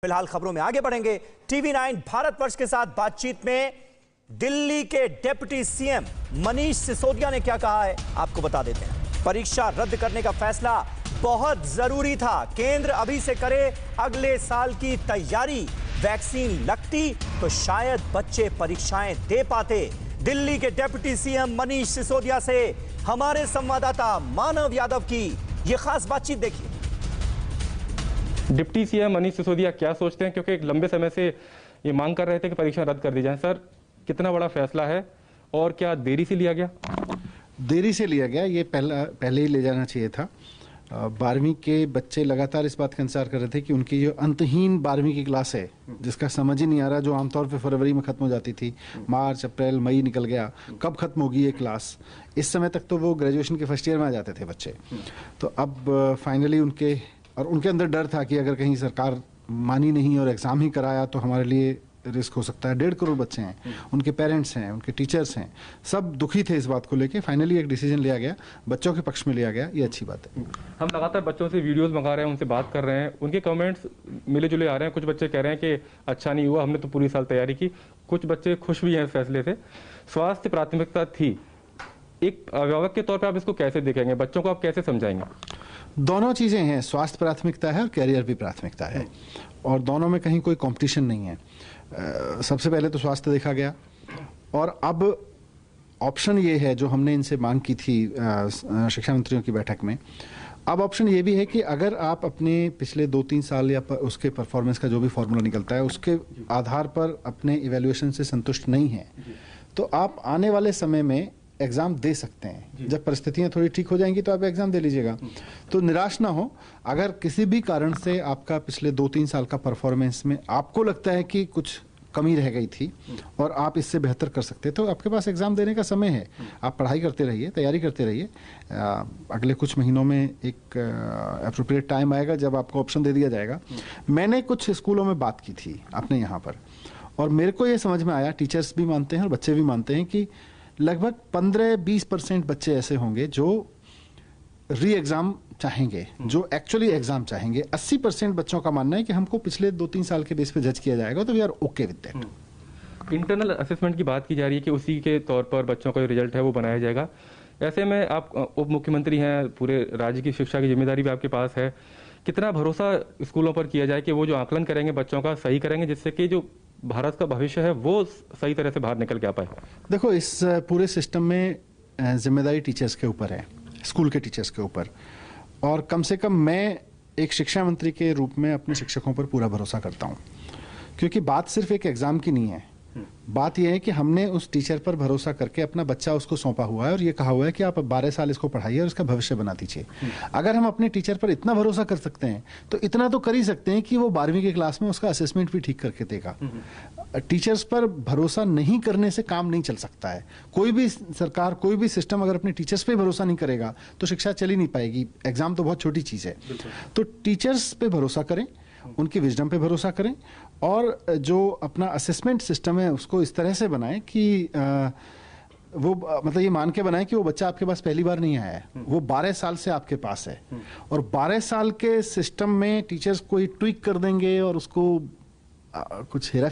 फिलहाल खबरों में आगे बढ़ेंगे। टीवी 9 भारतवर्ष के साथ बातचीत में दिल्ली के डिप्टी सीएम मनीष सिसोदिया ने क्या कहा है, आपको बता देते हैं। परीक्षा रद्द करने का फैसला बहुत जरूरी था, केंद्र अभी से करे अगले साल की तैयारी। वैक्सीन लगती तो शायद बच्चे परीक्षाएं दे पाते। दिल्ली के डिप्टी सीएम मनीष सिसोदिया से हमारे संवाददाता मानव यादव की यह खास बातचीत देखिए। डिप्टी सीएम मनीष सिसोदिया क्या सोचते हैं, क्योंकि एक लंबे समय से ये मांग कर रहे थे कि परीक्षा रद्द कर दी जाए। सर, कितना बड़ा फैसला है और क्या देरी से लिया गया? देरी से लिया गया, ये पहले ही ले जाना चाहिए था। 12वीं के बच्चे लगातार इस बात का इंतजार कर रहे थे कि उनकी जो अंतहीन 12वीं की क्लास है, जिसका समझ ही नहीं आ रहा, जो आमतौर पे फरवरी में खत्म हो जाती थी, मार्च अप्रैल मई निकल गया, कब खत्म होगी ये क्लास। इस समय तक तो वो ग्रेजुएशन के फर्स्ट ईयर में आ जाते थे बच्चे। तो अब फाइनली उनके अंदर डर था कि अगर कहीं सरकार मानी नहीं और एग्ज़ाम ही कराया तो हमारे लिए रिस्क हो सकता है। 1.5 करोड़ बच्चे हैं, उनके पेरेंट्स हैं, उनके टीचर्स हैं, सब दुखी थे इस बात को लेके। फाइनली एक डिसीजन लिया गया, बच्चों के पक्ष में लिया गया, ये अच्छी बात है। हम लगातार बच्चों से वीडियोस मंगा रहे हैं, उनसे बात कर रहे हैं, उनके कमेंट्स मिले जुले आ रहे हैं। कुछ बच्चे कह रहे हैं कि अच्छा नहीं हुआ, हमने तो पूरी साल तैयारी की। कुछ बच्चे खुश भी हैं इस फैसले से। स्वास्थ्य प्राथमिकता थी, एक अभिभावक के तौर पर आप इसको कैसे देखेंगे, बच्चों को आप कैसे समझाएंगे? दोनों चीज़ें हैं, स्वास्थ्य प्राथमिकता है और कैरियर भी प्राथमिकता है, और दोनों में कहीं कोई कंपटीशन नहीं है। सबसे पहले तो स्वास्थ्य देखा गया, और अब ऑप्शन ये है जो हमने इनसे मांग की थी शिक्षा मंत्रियों की बैठक में। अब ऑप्शन ये भी है कि अगर आप अपने पिछले 2-3 साल या उसके परफॉर्मेंस का जो भी फॉर्मूला निकलता है उसके आधार पर अपने इवैल्यूएशन से संतुष्ट नहीं हैं, तो आप आने वाले समय में एग्ज़ाम दे सकते हैं। जब परिस्थितियां थोड़ी ठीक हो जाएंगी तो आप एग्ज़ाम दे लीजिएगा। तो निराश ना हो, अगर किसी भी कारण से आपका पिछले 2-3 साल का परफॉर्मेंस में आपको लगता है कि कुछ कमी रह गई थी और आप इससे बेहतर कर सकते, तो आपके पास एग्ज़ाम देने का समय है। आप पढ़ाई करते रहिए, तैयारी करते रहिए। अगले कुछ महीनों में एक एप्रोप्रिएट टाइम आएगा जब आपको ऑप्शन दे दिया जाएगा। मैंने कुछ स्कूलों में बात की थी अपने यहाँ पर, और मेरे को ये समझ में आया, टीचर्स भी मानते हैं और बच्चे भी मानते हैं, कि लगभग 15-20% बच्चे ऐसे होंगे जो री एग्ज़ाम चाहेंगे, जो एक्चुअली एग्ज़ाम चाहेंगे। 80% बच्चों का मानना है कि हमको पिछले 2-3 साल के बेस पे जज किया जाएगा, तो we are okay with that. Internal assessment की बात की जा रही है कि उसी के तौर पर बच्चों का जो रिजल्ट है वो बनाया जाएगा। ऐसे में आप उप मुख्यमंत्री हैं, पूरे राज्य की शिक्षा की जिम्मेदारी भी आपके पास है। कितना भरोसा स्कूलों पर किया जाए कि वो जो आकलन करेंगे बच्चों का सही करेंगे, जिससे कि जो भारत का भविष्य है वो सही तरह से बाहर निकल के आ पाए? देखो, इस पूरे सिस्टम में जिम्मेदारी टीचर्स के ऊपर है, स्कूल के टीचर्स के ऊपर, और कम से कम मैं एक शिक्षा मंत्री के रूप में अपने शिक्षकों पर पूरा भरोसा करता हूँ। क्योंकि बात सिर्फ एक एग्ज़ाम की नहीं है, बात यह है कि हमने उस टीचर पर भरोसा करके अपना बच्चा उसको सौंपा हुआ है और ये कहा हुआ है कि आप 12 साल इसको पढ़ाइए और इसका भविष्य बना दीजिए। अगर हम अपने टीचर पर इतना भरोसा कर सकते हैं तो इतना तो कर ही सकते हैं कि वो 12वीं की क्लास में उसका असेसमेंट भी ठीक करके देगा। टीचर्स पर भरोसा नहीं करने से काम नहीं चल सकता है। कोई भी सरकार, कोई भी सिस्टम अगर अपने टीचर्स पे भरोसा नहीं करेगा तो शिक्षा चल ही नहीं पाएगी। एग्जाम तो बहुत छोटी चीज़ है। तो टीचर्स पे भरोसा करें, उनकी विजडम पे भरोसा करें, और जो अपना असेसमेंट सिस्टम है उसको इस तरह से बनाएं कि वो मतलब ये मान के बनाएं कि वो बच्चा आपके पास पहली बार नहीं आया है, वो 12 साल से आपके पास है, और 12 साल के सिस्टम में टीचर्स कोई ट्विक कर देंगे और उसको कुछ हेरा